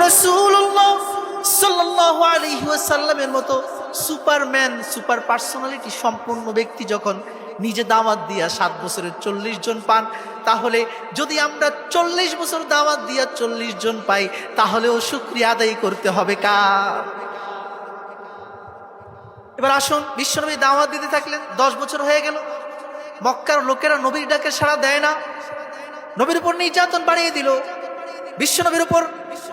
রাসূলুল্লাহ সাল্লাল্লাহু আলাইহি ওয়াসাল্লামের মতো সুপারম্যান, সুপার পার্সোনালিটি সম্পূর্ণ ব্যক্তি যখন নিজে দাওয়াত দিয়া 7 বছরের 40 জন পান, তাহলে যদি আমরা 40 বছর দাওয়াত দিয়া 40 জন পাই, তাহলেও শুকরিয়া আদায় করতে হবে কার? এবার আসুন, বিশ্বনবী দাওয়াত দিতে থাকলেন, 10 বছর হয়ে গেল। মক্কার লোকেরা নবীর ডাকে সাড়া দেয় না, নবীর উপর নির্যাতন বাড়িয়ে দিল। বিশ্বনবীর উপর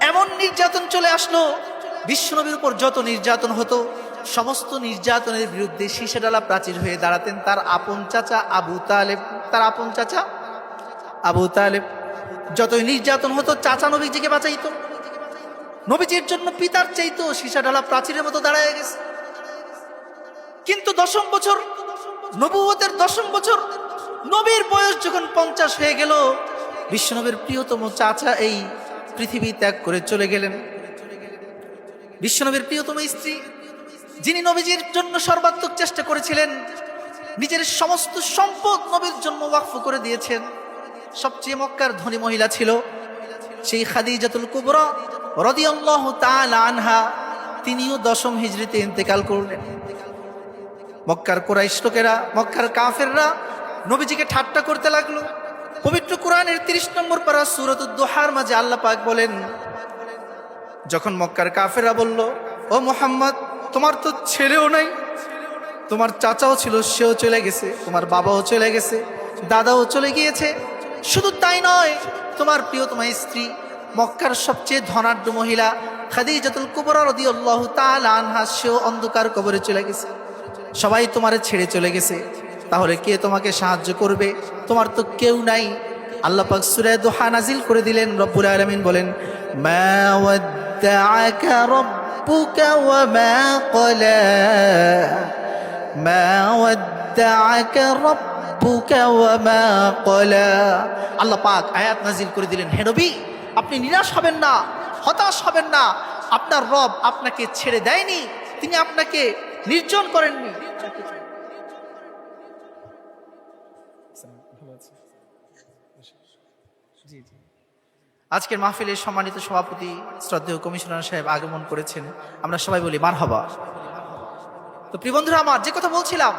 এমন নির্যাতন চলে আসলো, বিশ্বনবীর উপর যত নির্যাতন হতো সমস্ত নির্যাতনের বিরুদ্ধে শীষেডালা প্রাচীর হয়ে দাঁড়াতেন তার আপন চাচা আবু তালেব। তার আপন চাচা আবু তালেব যতই নির্যাতন হতো চাচা নবীজিকে বাঁচাইতো, নবীজির জন্য পিতার চাইতো শীষাডালা প্রাচীরের মতো দাঁড়ায় গেছে। কিন্তু 10ম বছর, নবুয়তের 10ম বছর, নবীর বয়স যখন 50 হয়ে গেল, বিশ্বনবীর প্রিয়তম চাচা এই পৃথিবী ত্যাগ করে চলে গেলেন। বিশ্বনবীর প্রিয়তম স্ত্রী, যিনি নবীজির জন্য সর্বাত্মক চেষ্টা করেছিলেন, নিজের সমস্ত সম্পদ নবীর জন্য ওয়াকফ করে দিয়েছেন, সবচেয়ে মক্কার ধনী মহিলা ছিল সেই খাদিজাতুল কুবরা রাদিয়াল্লাহু তাআলা আনহা, তিনিও 10ম হিজরিতে ইন্তেকাল করলেন। মক্কার কুরাইশ লোকেরা, মক্কার কাফেররা নবীজিকে ঠাট্টা করতে লাগলো। পবিত্র কোরআনের 30 নম্বর পারা সূরাতুদ দুহার মাঝে আল্লাহ পাক বলেন, যখন মক্কার কাফেররা বলল, ও মুহাম্মদ, তোমার তো ছেলেও নাই, তোমার চাচাও ছিল, সেও চলে গেছে, তোমার বাবাও চলে গেছে, দাদাও চলে গিয়েছে, শুধু তাই নয়, তোমার প্রিয়তমা স্ত্রী মক্কার সবচেয়ে ধনাঢ্য মহিলা খাদিজাতুল কুবরা রাদিয়াল্লাহু তাআলা আনহা, সেও অন্ধকার কবরে চলে গেছে, সবাই তোমারে ছেড়ে চলে গেছে, তাহলে কে তোমাকে সাহায্য করবে? তোমার তো কেউ নাই। আল্লাহ পাক সূরা দুহা নাজিল করে দিলেন। রব্বুল আলামিন বলেন, মা ওয়াদ্দাআকা রাব্বুকা ওয়া মা ক্বালা, মা ওয়াদ্দাআকা রাব্বুকা ওয়া মা ক্বালা। আল্লাহ পাক আয়াত নাজিল করে দিলেন, হে নবী, আপনি নিরাশ হবেন না, হতাশ হবেন না, আপনার রব আপনাকে ছেড়ে দেয়নি, তিনি আপনাকে নির্জন করেননি। আজকের মাহফিলের সম্মানিত সভাপতি শ্রদ্ধেয় কমিশনার সাহেব আগমন করেছেন, আমরা সবাই বলি মারহাবা। তো প্রিয় বন্ধুরা আমার, যে কথা বলছিলাম,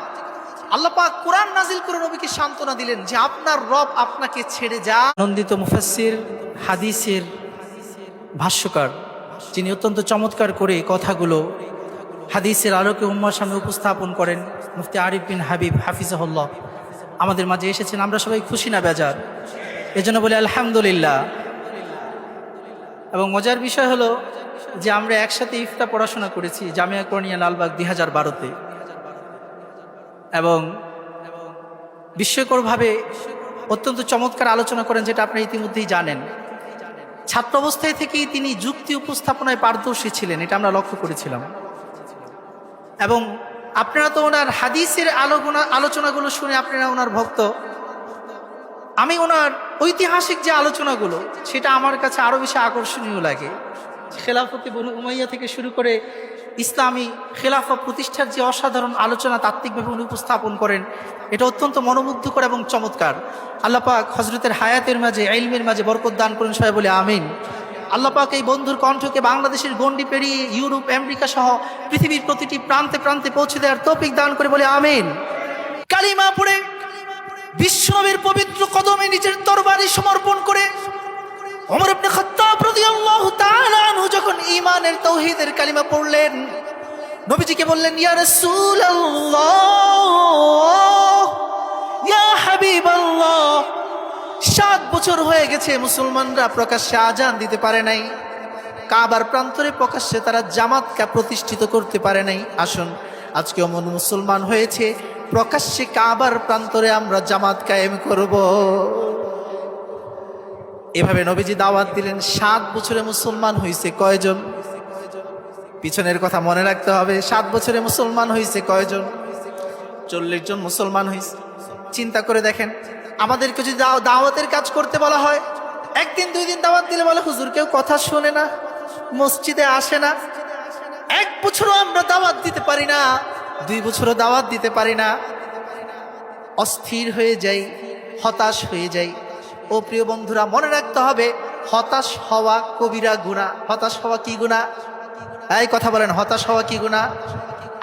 আল্লাহ পাক কোরআন নাজিল করে নবীকে সান্ত্বনা দিলেন যে আপনার রব আপনাকে ছেড়ে যা। আনন্দিত মুফাসসির, হাদিসের ভাষ্যকার, যিনি অত্যন্ত চমৎকার করে কথাগুলো হাদিসের আলোকে উম্মার সামনে উপস্থাপন করেন, মুফতি আরিফ বিন হাবিব হাফিজাহুল্লাহ আমাদের মাঝে এসেছেন। আমরা সবাই খুশি না বেজার? এজন্য বলি আলহামদুলিল্লাহ। এবং মজার বিষয় হলো যে আমরা একসাথে ইফতা পড়াশোনা করেছি জামিয়া কোরআনিয়া লালবাগ 2012-তে, এবং বিস্ময়করভাবে অত্যন্ত চমৎকার আলোচনা করেন, যেটা আপনারা ইতিমধ্যেই জানেন। ছাত্র অবস্থায় থেকেই তিনি যুক্তি উপস্থাপনায় পারদর্শী ছিলেন, এটা আমরা লক্ষ্য করেছিলাম। এবং আপনারা তো ওনার হাদিসের আলোচনাগুলো শুনে আপনারা ওনার ভক্ত। আমি ওনার ঐতিহাসিক যে আলোচনাগুলো, সেটা আমার কাছে আরও বেশি আকর্ষণীয় লাগে। খেলাফতে বনু উমাইয়া থেকে শুরু করে ইসলামী খেলাফা প্রতিষ্ঠার যে অসাধারণ আলোচনা তাত্ত্বিকভাবে উনি উপস্থাপন করেন, এটা অত্যন্ত মনোমুগ্ধকর এবং চমৎকার। আল্লাহ পাক হযরতের হায়াতের মাঝে, ইলমের মাঝে বরকত দান করেন, সবাই বলে আমিন। আল্লাহ পাক এই বন্ধুর কণ্ঠকে বাংলাদেশের গণ্ডি পেরিয়ে ইউরোপ, আমেরিকা সহ পৃথিবীর প্রতিটি প্রান্তে প্রান্তে পৌঁছে দেওয়ার তৌফিক দান করে বলে আমিন। কালিমা পড়ে বিশ্বনবীর পবিত্র কদমে নিজের তরবারি সমর্পণ করে ওমর ইবনে খাত্তাব রাদিয়াল্লাহু তাআলা আনহু যখন ঈমানের তাওহীদের কালিমা পড়লেন, নবীজিকে বললেন, ইয়া রাসূলুল্লাহ, ইয়া হাবিবাল্লাহ, 7 বছর হয়ে গেছে মুসলমানরা প্রকাশ্যে আজান দিতে পারে নাই, কাবার প্রান্তরে প্রকাশ্যে তারা জামাতকে প্রতিষ্ঠিত করতে পারে নাই। আসুন, আজকে এমন মুসলমান হয়েছে, প্রকাশ্যে কাবার প্রান্তরে আমরা জামাত কায়েম করব। এভাবে নবীজি দাওয়াত দিলেন। 7 বছরে মুসলমান হয়েছে কয়জন? পিছনের কথা মনে রাখতে হবে। 7 বছরে মুসলমান হয়েছে কয়জন? 40 জন মুসলমান হয়েছে। চিন্তা করে দেখেন, আমাদেরকে যদি দাওয়াতের কাজ করতে বলা হয়, 1 দিন 2 দিন দাওয়াত দিলে বলে হুজুর কেউ কথা শোনে না, মসজিদে আসে না। 1 বছরও আমরা দাওয়াত দিতে পারি না, 2 বছরও দাওয়াত দিতে পারি না, অস্থির হয়ে যাই, হতাশ হয়ে যাই। ও প্রিয় বন্ধুরা, মনে রাখতে হবে হতাশ হওয়া কবিরা গুনাহ। হতাশ হওয়া কি গুনাহ? এই কথা বলেন, হতাশ হওয়া কি গুনাহ?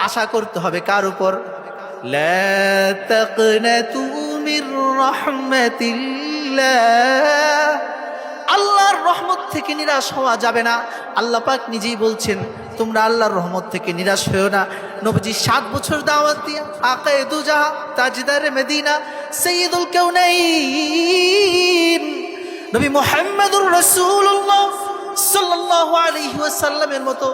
আশা করতে হবে কার উপর? লা তাকনাতু মির রাহমাতিল্লাহ, আল্লাহর রহমত থেকে নিরাশ হওয়া যাবে না। আল্লাহ পাক নিজেই বলছেন তোমরা আল্লাহর রহমত থেকে নিরাশ হয়েও না। নবীজি 7 বছর দাওয়াত দিয়ে আকায়ে দুজাহা তাজদারে মদিনা সাইয়্যিদুল কাউনাইন নবী মুহাম্মদুর রাসূলুল্লাহ সাল্লাল্লাহু আলাইহি ওয়াসাল্লামের মতো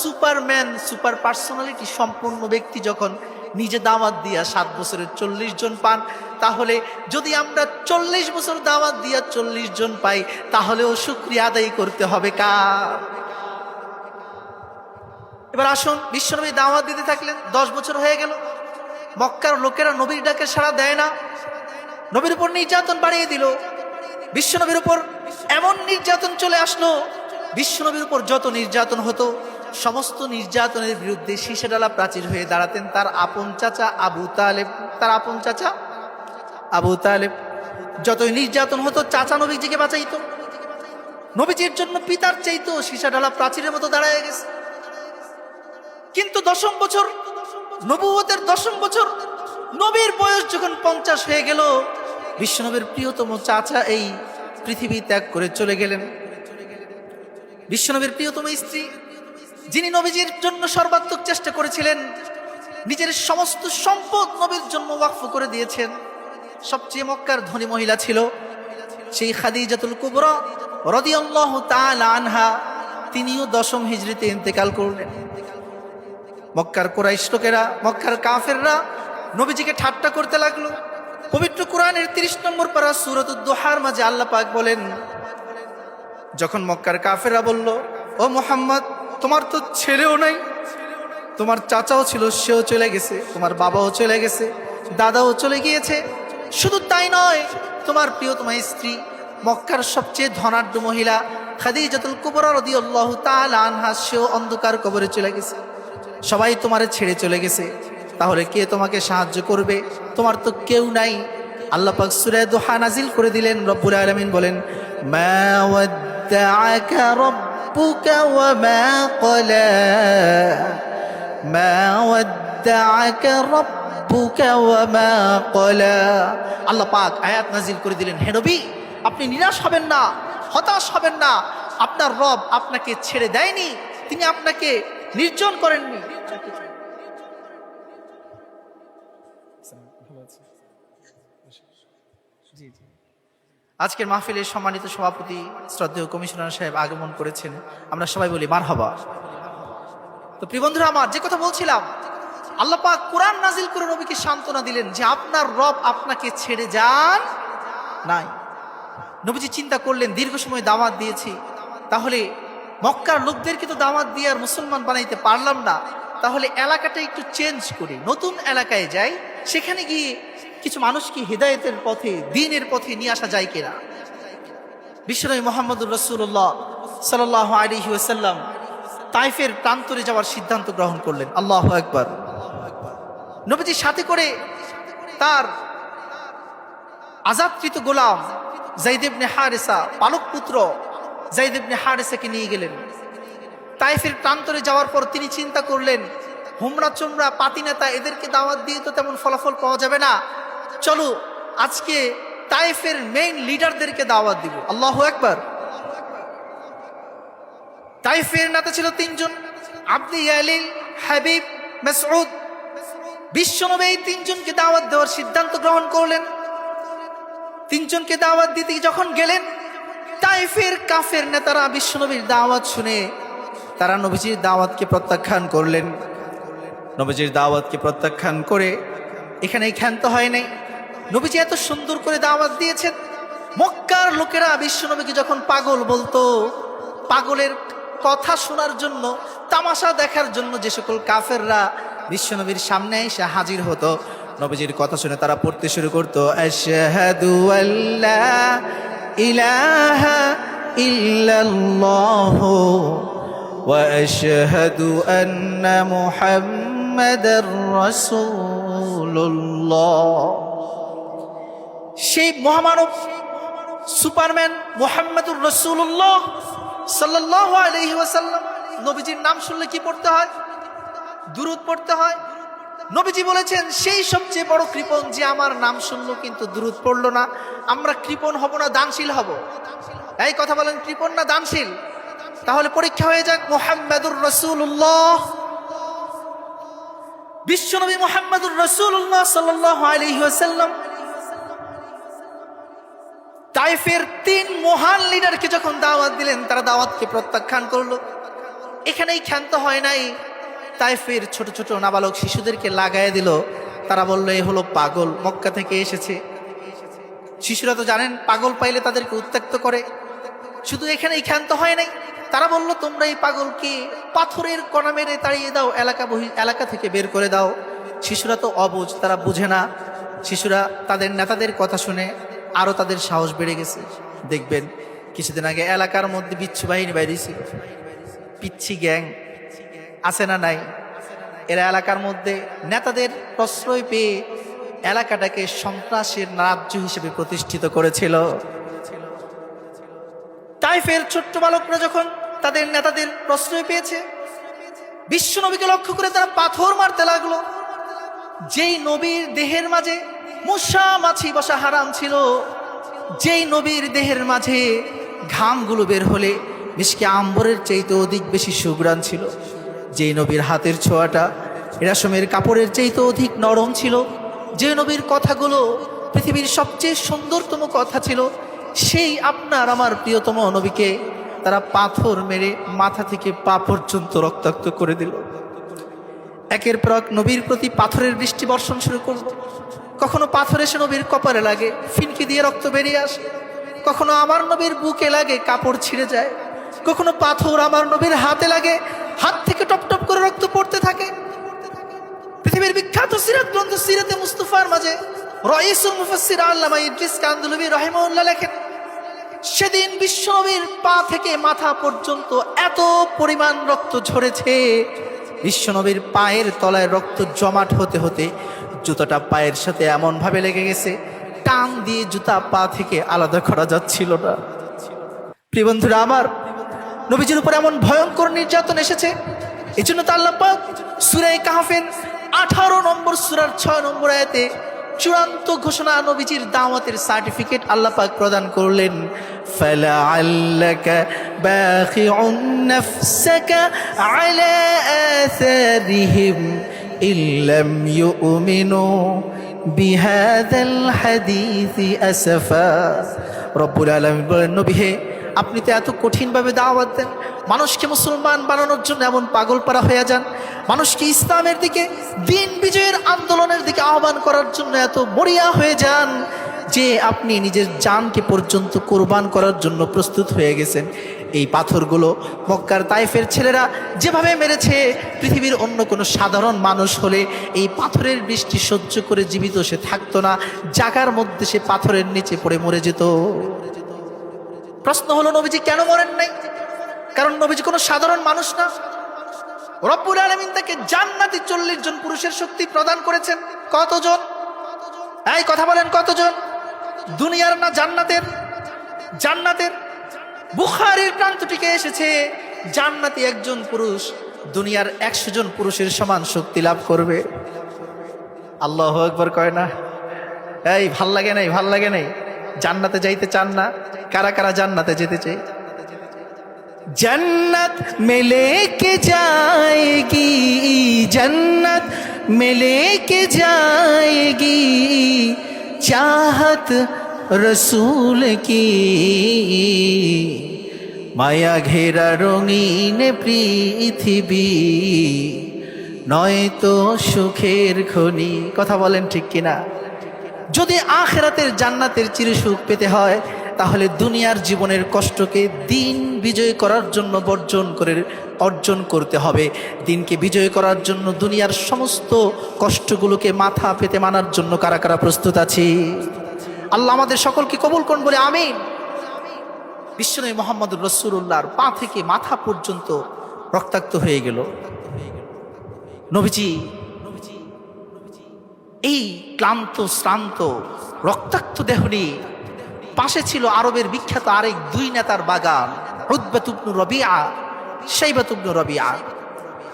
সুপারম্যান, সুপার পার্সোনালিটি সম্পূর্ণ ব্যক্তি যখন নিজে দাওয়াত দিয়া 7 বছরের 40 জন পান, তাহলে যদি আমরা 40 বছর দাওয়াত দিয়া 40 জন পাই, তাহলেও শুকরিয়া আদায় করতে হবে কার? এবার আসুন, বিশ্বনবী দাওয়াত দিতে থাকলেন, 10 বছর হয়ে গেল। মক্কার লোকেরা নবীর ডাকে সাড়া দেয় না, নবীর উপর নির্যাতন বাড়িয়ে দিল। বিশ্বনবীর উপর এমন নির্যাতন চলে আসলো, বিশ্বনবীর উপর যত নির্যাতন হতো সমস্ত নির্যাতনের বিরুদ্ধে শীষেডালা প্রাচীর হয়ে দাঁড়াতেন তার আপন চাচা আবু তালেব। তার আপন চাচা আবু তালেব যতই নির্যাতন হতো চাচা নবীজিকে বাঁচাইতো। নবীজির জন্য পিতার চাইতো শীষাডালা প্রাচীরের মতো দাঁড়ায় গেছে। কিন্তু 10ম বছর, নবুয়তের 10ম বছর, নবীর বয়স যখন 50 হয়ে গেল, বিশ্বনবীর প্রিয়তম চাচা এই পৃথিবী ত্যাগ করে চলে গেলেন। বিশ্বনবীর প্রিয়তম স্ত্রী, যিনি নবীজির জন্য সর্বাত্মক চেষ্টা করেছিলেন, নিজের সমস্ত সম্পদ নবীর জন্য ওয়াকফ করে দিয়েছেন, সবচেয়ে মক্কার ধনী মহিলা ছিল সেই খাদিজাতুল কুবরা রাদিয়াল্লাহু তাআলা আনহা। তিনিও 10ম হিজরিতে ইন্তেকাল করলেন। মক্কার কুরাইশ লোকেরা, মক্কার কাফেররা নবীজিকে ঠাট্টা করতে লাগলো। পবিত্র কোরআনের 30 নম্বর পারা সূরাতুদ দুহার মাঝে আল্লাহ পাক বলেন, যখন মক্কার কাফেররা বলল, ও মুহাম্মদ, তোমার তো ছেলেও নাই, তোমার চাচাও ছিল সেও চলে গেছে, তোমার বাবাও চলে গেছে, দাদাও চলে গিয়েছে, শুধু তাই নয় তোমার প্রিয়তমা স্ত্রী মক্কার সবচেয়ে ধনাঢ্য মহিলা খাদিজাতুল কুবরা রাদিয়াল্লাহু তাআলা আনহা সেও অন্ধকার কবরে চলে গেছে, সবাই তোমারে ছেড়ে চলে গেছে, তাহলে কে তোমাকে সাহায্য করবে? তোমার তো কেউ নাই। আল্লাহ পাক সূরা দুহা নাজিল করে দিলেন। রব্বুল আলামিন বলেন, মা ওয়াদ্দাআকা রাব্বুকা ওয়া মা ক্বালা, মা ওয়াদ্দাআকা রাব্বুকা ওয়া মা ক্বালা। আল্লাহ পাক আয়াত নাজিল করে দিলেন, হে নবী, আপনি নিরাশ হবেন না, হতাশ হবেন না, আপনার রব আপনাকে ছেড়ে দেয়নি, তিনি আপনাকে নির্জন করেননি। আজকের মাহফিলের সম্মানিত সভাপতি শ্রদ্ধেয় কমিশনার সাহেব আগমন করেছেন, আমরা সবাই বলি মারহাবা। তো প্রিয় বন্ধুরা আমার, যে কথা বলছিলাম, আল্লাহ পাক কোরআন নাজিল করে নবীকে সান্ত্বনা দিলেন যে আপনার রব আপনাকে ছেড়ে যান নাই। নবীজি চিন্তা করলেন, দীর্ঘ সময় দাওয়াত দিয়েছি, তাহলে মক্কার লোকদেরকে তো দাওয়াত দিয়ে আর মুসলমান বানাইতে পারলাম না, তাহলে এলাকাটা একটু চেঞ্জ করি, নতুন এলাকায় যাই, সেখানে গিয়ে কিছু মানুষকে হিদায়েতের পথে, দ্বীনের পথে নিয়ে আসা যায় কিনা। বিশ্বনবী মুহাম্মদুর রাসূলুল্লাহ সাল্লাল্লাহু আলাইহি ওয়াসাল্লাম তাইফের প্রান্তরে যাওয়ার সিদ্ধান্ত গ্রহণ করলেন। আল্লাহু আকবার। নবীজির সাথে করে তার আযাদকৃত গোলাম যায়েদ ইবনে হারেসা, পালক পুত্র যায়েদ ইবনে হারেসাকে নিয়ে গেলেন। তাইফের প্রান্তরে যাওয়ার পর তিনি চিন্তা করলেন, হুমরা চুমরা পাতি নেতা, এদেরকে দাওয়াত দিয়ে তো তেমন ফলাফল পাওয়া যাবে না, চলো আজকে তাইফের মেইন লিডারদেরকে দাওয়াত দিব। আল্লাহু আকবার। তাইফের নেতা ছিল 3 জন, আব্দে ইয়ালিল, হাবিব, মাসউদ। বিশ্বনবী এই 3 জনকে দাওয়াত দেওয়ার সিদ্ধান্ত গ্রহণ করলেন। 3 জনকে দাওয়াত দিতে যখন গেলেন, তাইফের কাফের নেতারা বিশ্বনবীর দাওয়াত শুনে তারা নবীজির দাওয়াতকে প্রত্যাখ্যান করলেন। নবীজির দাওয়াতকে প্রত্যাখ্যান করে এখানেই ক্ষান্ত হয় নাই। নবীজি এত সুন্দর করে দাওয়াত দিয়েছেন, মক্কার লোকেরা বিশ্বনবীকে যখন পাগল বলতো, পাগলের কথা শোনার জন্য, তামাশা দেখার জন্য যে সকল কাফেররা বিশ্বনবীর সামনে এসে হাজির হতো, নবীজির কথা শুনে তারা পড়তে শুরু করতো, আশহাদু আল্লা ইলাহা ইল্লাল্লাহু ওয়া আশহাদু আন্না মুহাম্মাদার রাসূলুল্লাহ। সেই মহামানব সুপারম্যান মুহাম্মদুর রাসূলুল্লাহ সাল্লাল্লাহু আলাইহি ওয়াসাল্লাম, নবীজির নাম শুনলে কি পড়তে হয়? দুরূদ পড়তে হয়। নবীজি বলেছেন সেই সবচেয়ে বড় কৃপণ যে আমার নাম শুনলো কিন্তু দুরূদ পড়লো না। আমরা কৃপণ হব না দানশীল হব? এই কথা বলেন, কৃপণ না দানশীল? তাহলে পরীক্ষা হয়ে যাক। মুহাম্মদুর রাসূলুল্লাহ, বিশ্বনবী মুহাম্মদুর রাসূলুল্লাহ সাল্লাল্লাহু আলাইহি ওয়াসাল্লাম তায়েফের 3 মহান লিডারকে যখন দাওয়াত দিলেন, তারা দাওয়াতকে প্রত্যাখ্যান করলো। এখানেই ক্ষান্ত হয় নাই, তায়েফের ছোট ছোট নাবালক শিশুদেরকে লাগায় দিল। তারা বলল এ হলো পাগল, মক্কা থেকে এসেছে। শিশুরা তো জানেন পাগল পাইলে তাদেরকে উত্ত্যক্ত করে। শুধু এখানেই ক্ষান্ত হয় নাই, তারা বলল তোমরা এই পাগলকে পাথরের কণা মেরে তাড়িয়ে দাও, এলাকা থেকে বের করে দাও। শিশুরা তো অবুঝ, তারা বুঝে না। শিশুরা তাদের নেতাদের কথা শুনে আরো তাদের সাহস বেড়ে গেছে। দেখবেন কিছুদিন আগে এলাকার মধ্যে বিচ্ছু বাহিনী বাইরেছিল, পিচ্ছি গ্যাং আছে না নাই? এরা এলাকার মধ্যে নেতাদের প্রশ্রয় পেয়ে এলাকাটাকে সন্ত্রাসের রাজ্য হিসেবে প্রতিষ্ঠিত করেছিল। তাইফের ছোট্ট বালকরা যখন তাদের নেতাদের প্রশ্রয় পেয়েছে, বিশ্ব নবীকে লক্ষ্য করে তারা পাথর মারতে লাগলো। যেই নবীর দেহের মাঝে মশা মাছি বসা হারাম ছিল, যেই নবীর দেহের মাঝে ঘামগুলো বের হলে মিশকে আম্বরের চাইতে অধিক বেশি সুঘ্রাণ ছিল, যেই নবীর হাতের ছোঁয়াটা রেশমের কাপড়ের চাইতে অধিক নরম ছিল, যে নবীর কথাগুলো পৃথিবীর সবচেয়ে সুন্দরতম কথা ছিল, সেই আপনার আমার প্রিয়তম নবীকে তারা পাথর মেরে মাথা থেকে পা পর্যন্ত রক্তাক্ত করে দিল। একের পর এক নবীর প্রতি পাথরের বৃষ্টি বর্ষণ শুরু করলো। কখনো পাথর এসে নবীর কপালে লাগে, ফিনকি দিয়ে রক্ত বেরিয়ে আসে। কখনো আমার নবীর বুকে লাগে, কাপড় ছিঁড়ে যায়। কখনো পাথর আমার নবীর হাতে লাগে, হাত থেকে টপ টপ করে রক্ত পড়তে থাকে। পৃথিবীর বিখ্যাত সিরাত গ্রন্থ সিরাতে মুস্তাফার মাঝে রাইসুল মুফাসসির আল্লামা ইদ্রিস কান্দলবী রাহিমাহুল্লাহ লেখেন, সেদিন বিশ্বনবীর পা থেকে মাথা পর্যন্ত এত পরিমাণ রক্ত ঝরেছে, বিশ্বনবীর পায়ের তলায় রক্ত জমাট হতে হতে জুতাটা পায়ের সাথে এমন ভাবে লেগে গেছে, টান দিয়ে জুতা পা থেকে আলাদা করা যাচ্ছিল না। প্রিয় বন্ধুরা আমার, নবীজির উপর এমন ভয়ঙ্কর নির্যাতন এসেছে। এই জন্য তো আল্লাহ পাক সূরা কাহফের 18 নম্বর সূরার 6 নম্বর আয়াতে চূড়ান্ত ঘোষণা, নবীজির দাওয়াতের সার্টিফিকেট আল্লাহ পাক প্রদান করলেন। ফালাআল্লাকা বাখিউন নাফসাকা আলা আসারিহিম ইল্লাম ইউমিনু বিহাদাল হাদিসি আসফা। রব্বুল আলামিন বলেন, নবী হে, আপনি তো এত কঠিনভাবে দাওয়াত দেন, মানুষকে মুসলমান বানানোর জন্য এমন পাগল পারা হয়ে যান, মানুষকে ইসলামের দিকে, দিন বিজয়ের আন্দোলনের দিকে আহ্বান করার জন্য এত মরিয়া হয়ে যান যে আপনি নিজের জানকে পর্যন্ত কোরবান করার জন্য প্রস্তুত হয়ে গেছেন। এই পাথরগুলো মক্কার তায়েফের ছেলেরা যেভাবে মেরেছে, পৃথিবীর অন্য কোনো সাধারণ মানুষ হলে এই পাথরের বৃষ্টি সহ্য করে জীবিত সে থাকতো না, জায়গার মধ্যে সে পাথরের নিচে পড়ে মরে যেত। প্রশ্ন হলো, নবীজি কেন মরেন নাই? কারণ নবীজি কোনো সাধারণ মানুষ না। রব্বুল আলামিন তাকে জান্নাতি 40 জন পুরুষের শক্তি প্রদান করেছেন। কতজন? এই কথা বলেন, কতজন? দুনিয়ার না জান্নাতের? জান্নাতের। বুখারীর প্রান্তটিকে এসেছে, জান্নাতি একজন পুরুষ দুনিয়ার 100 জন পুরুষের সমান শক্তি লাভ করবে। আল্লাহু আকবার কয় না? এই ভাল লাগে নাই? ভাল লাগে নাই? জান্নাতে যাইতে চান না? কারা কারা জান্নাতে যেতে চায়? जन्नत में लेके जाएगी, जन्नत में लेके जाएगी चाहत रसूल की, माया घेरा रंगीन पृथिवी নয়তো সুখের খনি। কথা বলেন ঠিক কিনা? যদি আখিরাতের জান্নাতের চিরসুখ পেতে হয়, তাহলে দুনিয়ার জীবনের কষ্টকে দিন বিজয় করার জন্য অর্জন করতে হবে। দিনকে বিজয় করার জন্য দুনিয়ার সমস্ত কষ্টগুলোকে মাথা পেতে মানার জন্য কারা কারা প্রস্তুত আছি? আল্লাহ আমাদের সকলকে কবুল করুন বলে আমিন। বিশ্বনবী মুহাম্মদুর রাসূলুল্লাহর পা থেকে মাথা পর্যন্ত রক্তাক্ত হয়ে গেল। নবীজি এই ক্লান্ত শ্রান্ত রক্তাক্ত দেহ নিয়ে পাশে ছিল আরবের বিখ্যাত আরেক দুই নেতার বাগান, উতবা ইবনে রবিআ, শাইবা ইবনে রবিআ।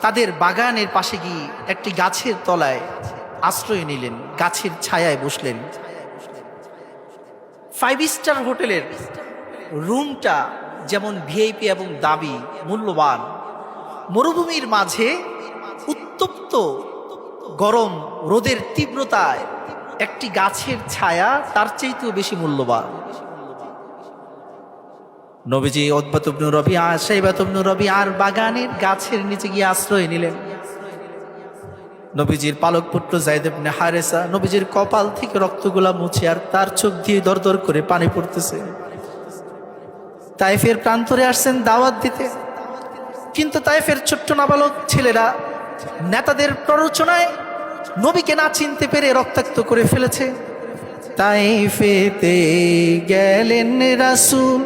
তাদের বাগানের পাশে গিয়ে একটি গাছের তলায় আশ্রয় নিলেন, গাছের ছায়ায় বসলেন। 5 স্টার হোটেলের রুমটা যেমন ভিআইপি এবং দামি মূল্যবান, মরুভূমির মাঝে উত্তপ্ত গরম রোদের তীব্রতায় একটি গাছের ছায়া তার চাইতেও বেশি মূল্যবান। নবীজি উতবা ইবনে রবিআ, শাইবা ইবনে রবিআর বাগানের গাছের নিচে গিয়ে আশ্রয় নিলেন। নবীজির পালক পুত্র যায়েদ ইবনে হারেসা, নবীজির কপাল থেকে রক্তগুলা মুছে আর তার চোখ দিয়ে দরদর করে পানি পড়তেছে। তায়েফের প্রান্তরে আসছেন দাওয়াত দিতে, কিন্তু তায়েফের ছোট্ট নাবালক ছেলেরা নেতাদের প্ররোচনায় নবীকে না চিনতে পেরে রক্তাক্ত করে ফেলেছে। তায়েফেতে গেলেন রাসূল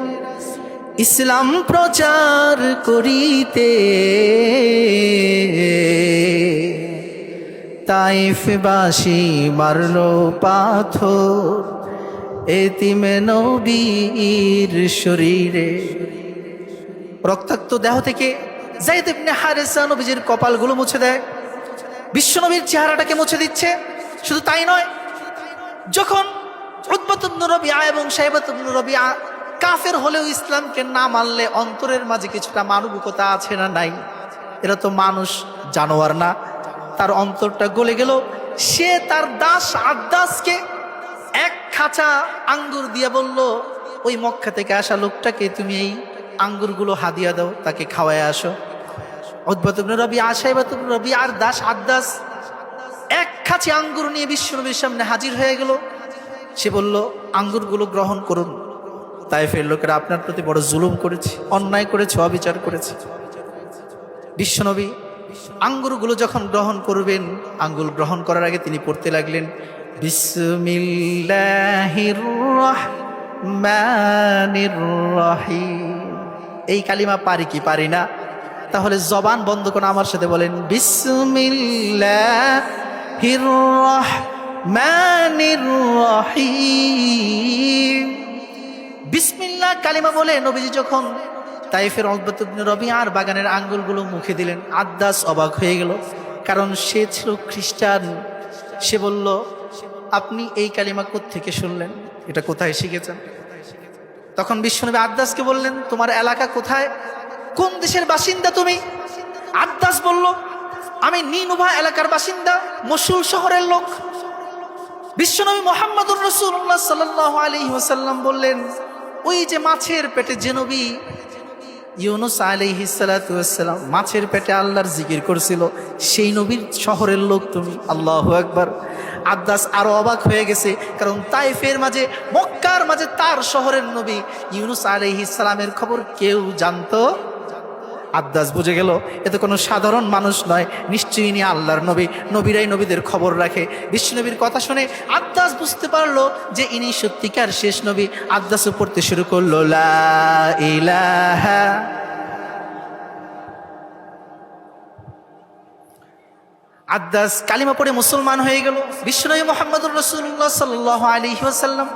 ইসলাম প্রচার করিতে, তায়েফবাসী মারলো পাথর এতিম নবীর শরীরে। রক্তাক্ত দেহ থেকে যায়েদ ইবনে হারেসা নবীজির কপালগুলো মুছে দেয়, বিশ্বনবীর চেহারাটাকে মুছে দিচ্ছে। শুধু তাই নয়, যখন উতবা ইবনে রবিআ এবং শাইবা ইবনে রবিআ কাফের হলেও ইসলামকে না মানলে অন্তরের মাঝে কিছুটা মানবিকতা আছে না নাই? এরা তো মানুষ, জানোয়ার না। তার অন্তরটা গলে গেল। সে তার দাস আদ্দাসকে এক খাঁচা আঙ্গুর দিয়ে বলল, ওই মক্কা থেকে আসা লোকটাকে তুমি এই আঙ্গুরগুলো হাদিয়া দাও, তাকে খাওয়ায় আসো। উতবা ইবনে রবিআ, শাইবা ইবনে রবিআর দাস আদ্দাস এক খাঁচি আঙ্গুর নিয়ে বিশ্বনবীর সামনে হাজির হয়ে গেল। সে বলল, আঙ্গুরগুলো গ্রহণ করুন। তায়েফের লোকেরা আপনার প্রতি বড় জুলুম করেছে, অন্যায় করেছে, অবিচার করেছে। বিশ্বনবী আঙ্গুরগুলো যখন গ্রহণ করবেন, আঙ্গুর গ্রহণ করার আগে তিনি পড়তে লাগলেন, বিসমিল্লাহির রাহমানির রাহিম। এই কালিমা পারি কি পারি না? তাহলে জবান বন্ধ করে আমার সাথে বলেন, বিসমিল্লাহির রাহমানির রাহিম। বিসমিল্লাহ কালিমা বলে নবীজি যখন তায়েফের উতবা ইবনে রবিআর বাগানের আঙ্গুরগুলো মুখে দিলেন, আদ্দাস অবাক হয়ে গেল, কারণ সে ছিল খ্রিস্টান। সে বলল, আপনি এই কালিমা কোত্থেকে শুনলেন? এটা কোথায় শিখেছেন? তখন বিশ্বনবী আদ্দাসকে বললেন, তোমার এলাকা কোথায়? কোন দেশের বাসিন্দা তুমি? আদ্দাস বলল, আমি নিনুভা এলাকার বাসিন্দা, মসুল শহরের লোক। বিশ্বনবী মুহাম্মদুর রাসূলুল্লাহ সাল্লাল্লাহু আলাইহি ওয়াসাল্লাম বললেন, ওই যে মাছের পেটে যে নবী ইউনুস আলাইহিস সালাতু ওয়াসসালাম মাছের পেটে আল্লাহর জিকির করছিল, সেই নবীর শহরের লোক তুমি। আল্লাহু আকবার। আদ্দাস আরো অবাক হয়ে গেছে, কারণ তায়েফের মাঝে, মক্কার মাঝে তার শহরের নবী ইউনুস আলাইহিস সালামের খবর কেউ জানতো। আদ্দাস বুঝে গেল এ তো কোনো সাধারণ মানুষ নয়, নিশ্চয়ই ইনি আল্লাহর নবী, নবীরাই নবীদের খবর রাখে। বিশ্বনবীর কথা শুনে আদ্দাস বুঝতে পারলো যে ইনি সত্যিকার শেষ নবী। আদ্দাসও পড়তে শুরু করলো, লা ইলাহা। আদ্দাস কালিমা পড়ে মুসলমান হয়ে গেল। বিশ্বনবী মুহাম্মদুর রাসূলুল্লাহ সাল্লাল্লাহু আলাইহি ওয়াসাল্লাম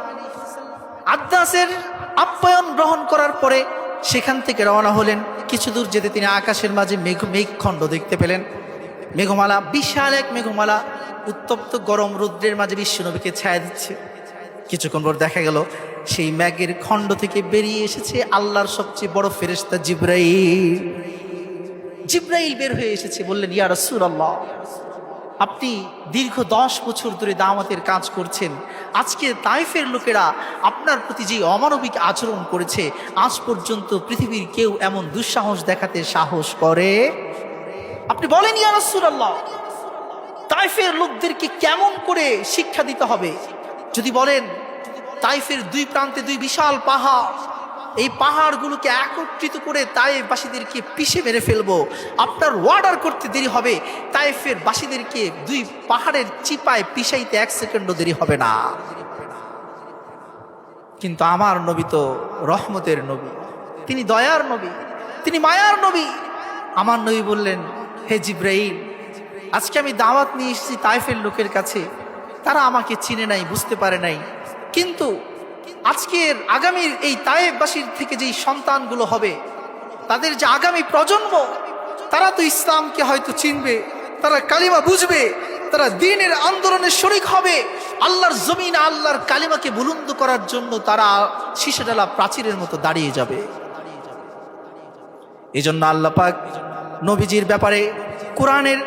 আদ্দাসের আপ্যায়ন গ্রহণ করার পরে সেখান থেকে রওনা হলেন। কিছু দূর যেতে তিনি আকাশের মাঝে মেঘখণ্ড দেখতে পেলেন। মেঘমালা, বিশাল এক মেঘমালা উত্তপ্ত গরম রৌদ্রের মাঝে বিশ্বনবীকে ছায়া দিচ্ছে। কিছুক্ষণ পর দেখা গেল সেই মেঘের খণ্ড থেকে বেরিয়ে এসেছে আল্লাহর সবচেয়ে বড় ফেরেশতা জিবরাইল। জিবরাইল বের হয়ে এসেছে, বললেন, ইয়া রাসূলুল্লাহ, আপনি দীর্ঘ 10 বছর ধরে দাওয়াতের কাজ করছেন। আজকে তায়েফের লোকেরা আপনার প্রতি যে অমানবিক আচরণ করেছে, আজ পর্যন্ত পৃথিবীর কেউ এমন দুঃসাহস দেখাতে সাহস করে? আপনি বলেন ইয়া রাসূলুল্লাহ, তায়েফের লোকদেরকে কেমন করে শিক্ষা দিতে হবে? যদি বলেন, তায়েফের দুই প্রান্তে দুই বিশাল পাহাড়, এই পাহাড়গুলোকে একত্রিত করে তায়েফবাসীদেরকে পিষে মেরে ফেলবো, আপনার অর্ডার করতে দেরি হবে। তায়েফের বাসীদেরকে দুই পাহাড়ের চিপায় পিষাইতে 1 সেকেন্ডও দেরি হবে না। কিন্তু আমার নবী তো রহমতের নবী, তিনি দয়ার নবী, তিনি মায়ার নবী। আমার নবী বললেন, হে জিবরাইল, আজকে আমি দাওয়াত নিয়ে এসেছি তায়েফের লোকের কাছে, তারা আমাকে চিনে নাই, বুঝতে পারে নাই, কিন্তু আজকের আগামীর এই তায়েফবাসীর থেকে যেই সন্তানগুলো হবে, তাদের যে আগামী প্রজন্ম, তারা তো ইসলামকে হয়তো চিনবে, তারা কালিমা বুঝবে, তারা দ্বীনের আন্দোলনে শরীক হবে, আল্লাহর জমিন আল্লাহর কালিমাকে বুলন্দ করার জন্য তারা শীষেডালা প্রাচীরের মতো দাঁড়িয়ে যাবে। এই জন্য আল্লাহ পাক নবীজির ব্যাপারে কোরআনের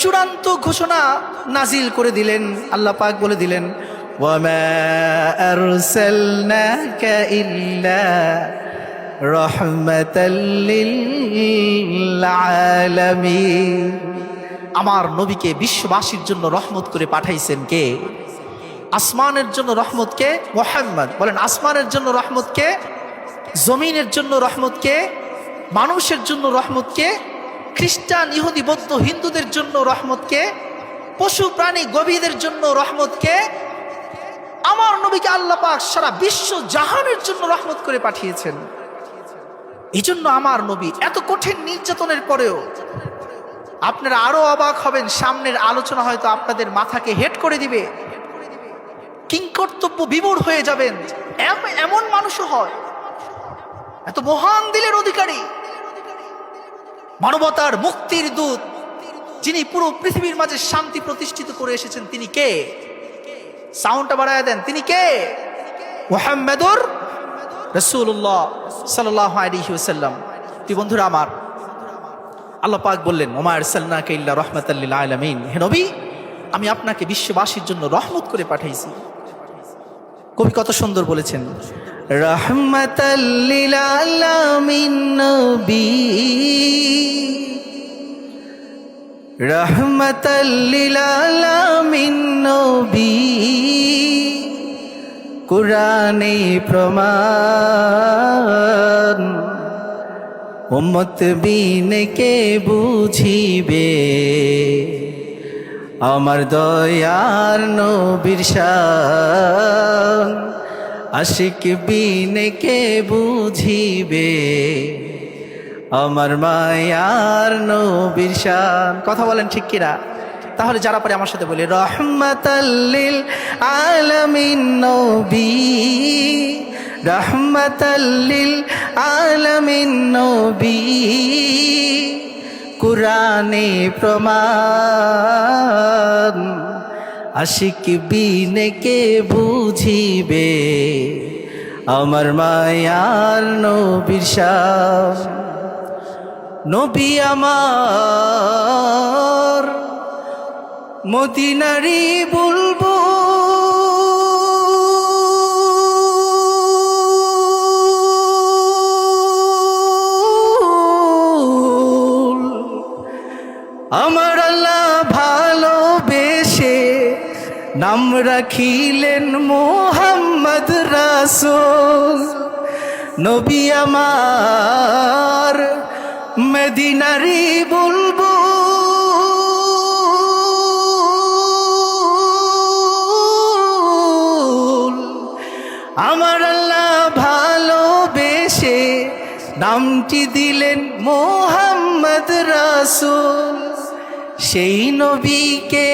চূড়ান্ত ঘোষণা নাজিল করে দিলেন। আল্লাহ পাক বলে দিলেন, ওয়ামা আরসালনাকা ইল্লা রাহমাতাল লিল আলামিন। আমার নবীকে বিশ্ববাসীর জন্য রহমত করে পাঠাইছেন কে? আসমানের জন্য রহমত কে? মুহাম্মদ। বলেন, আসমানের জন্য রহমত কে? জমিনের জন্য রহমত কে? মানুষের জন্য রহমত কে? খ্রিস্টান, ইহুদি, বৌদ্ধ, হিন্দুদের জন্য রহমত কে? পশু প্রাণী গভীরদের জন্য রহমত কে? আমার নবীকে আল্লাহ পাক সারা বিশ্ব জাহানের জন্য রহমত করে পাঠিয়েছেন। এই জন্য আমার নবী এত কঠিন নির্যাতনের পরেও, আপনারা আরো অবাক হবেন, সামনের আলোচনা হয়তো আপনাদের মাথাকে হেট করে দিবে, কিংকর্তব্য বিমূঢ় হয়ে যাবেন। এমন মানুষও হয়, এত মহান দিলের অধিকারী, মানবতার মুক্তির দূত, যিনি পুরো পৃথিবীর মাঝে শান্তি প্রতিষ্ঠিত করে এসেছেন, তিনি কে? সাউন্ডটা বাড়ায় দেন, তিনি কে? মুহাম্মাদুর রাসূলুল্লাহ সাল্লাল্লাহু আলাইহি ওয়াসাল্লাম। প্রিয় বন্ধুরা আমার, আল্লাহ পাক বললেন, ওমা আরসালনাকা ইল্লা রাহমাতাল লিল আলামিন। হে নবী, আমি আপনাকে বিশ্ববাসীর জন্য রহমত করে পাঠাইছি। কবি কত সুন্দর বলেছেন, রাহমাতাল লিল আলামিন নবী, রাহমাতাল লিল আলামিন নবী, কুরআনে প্রমাণ, উম্মত বিনে কে বুঝিবে আমার দয়ার নবীর শান, আশিক বিনে কে বুঝিবে আমার মায়ার নবীর শান। কথা বলেন ঠিক কিনা? তাহলে যারা পারে আমার সাথে বলি, রাহমাতাল লিল আলামিন নবী, রাহমাতাল লিল আলামিন নবী, কুরআনে প্রমাণ, আশিক বিনে কে বুঝিবে আমার মায়ার নবীর শান। নবী আমার মদিনারি বুলবুল, আমার আল্লাহ ভালোবেসে নাম রাখিলেন মুহাম্মদ রাসূল। নবী আমার মদিনারি বুলবুল, আমার আল্লাহ ভালোবেসে নামটি দিলেন মুহাম্মদ রাসূল। সেই নবীকে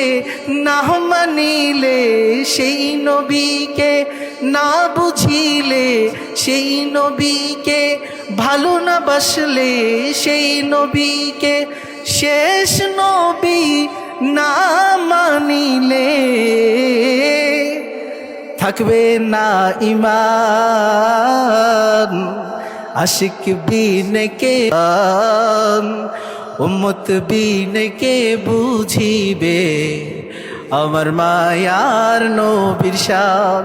না মানিলে, সেই নবীকে না বুঝিলে, সেই নবীকে ভালো না বাসলে, সেই নবীকে শেষ নবী না মানিলে থাকবে না ঈমান, আশিক বিনে কে, উম্মত বিনে কে বুঝিবে আমার মায়ার নবীর শান।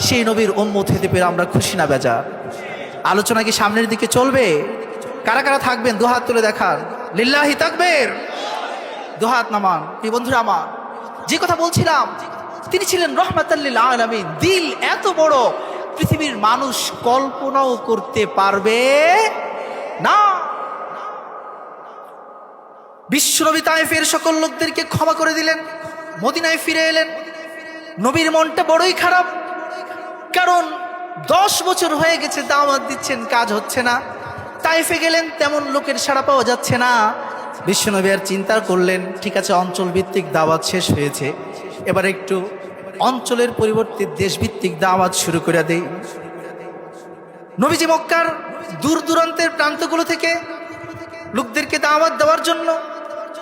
সেই নবীর উম্মত হতে পেরে আমরা খুশি না বেজা? আলোচনা কি সামনের দিকে চলবে? কারা কারা থাকবেন দুহাত তুলে দেখান, লিল্লাহি তাকবীর। দুহাত নামান। প্রিয় বন্ধুরা আমার, যে কথা বলছিলাম, তিনি ছিলেন রাহমাতাল লিল আলামিন। দিল এত বড়, পৃথিবীর মানুষ কল্পনাও করতে পারবে না। বিশ্বনবী তায়েফের সকল লোকদেরকে ক্ষমা করে দিলেন, মদিনায় ফিরে এলেন। নবীর মনটা বড়ই খারাপ, কারণ 10 বছর হয়ে গেছে দাওয়াত দিচ্ছেন, কাজ হচ্ছে না। তায়েফে গেলেন, তেমন লোকের সাড়া পাওয়া যাচ্ছে না। বিশ্বনবী আর চিন্তা করলেন, ঠিক আছে, অঞ্চল ভিত্তিক দাওয়াত শেষ হয়েছে, এবার একটু অঞ্চলের পরিবর্তে দেশভিত্তিক দাওয়াত শুরু করে দেয়। নবীজি মক্কার দূর দূরান্তের প্রান্তগুলো থেকে লোকদেরকে দাওয়াত দেওয়ার জন্য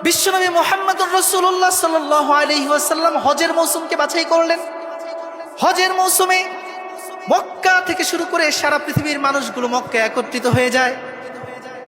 বিশ্বনবী মুহাম্মদুর রাসূলুল্লাহ সাল্লাল্লাহু আলাইহি ওয়াসাল্লাম হজের মৌসুমকে বাছাই করলেন। হজের মৌসুমে মক্কা থেকে শুরু করে সারা পৃথিবীর মানুষগুলো মক্কায় একত্রিত হয়ে যায়।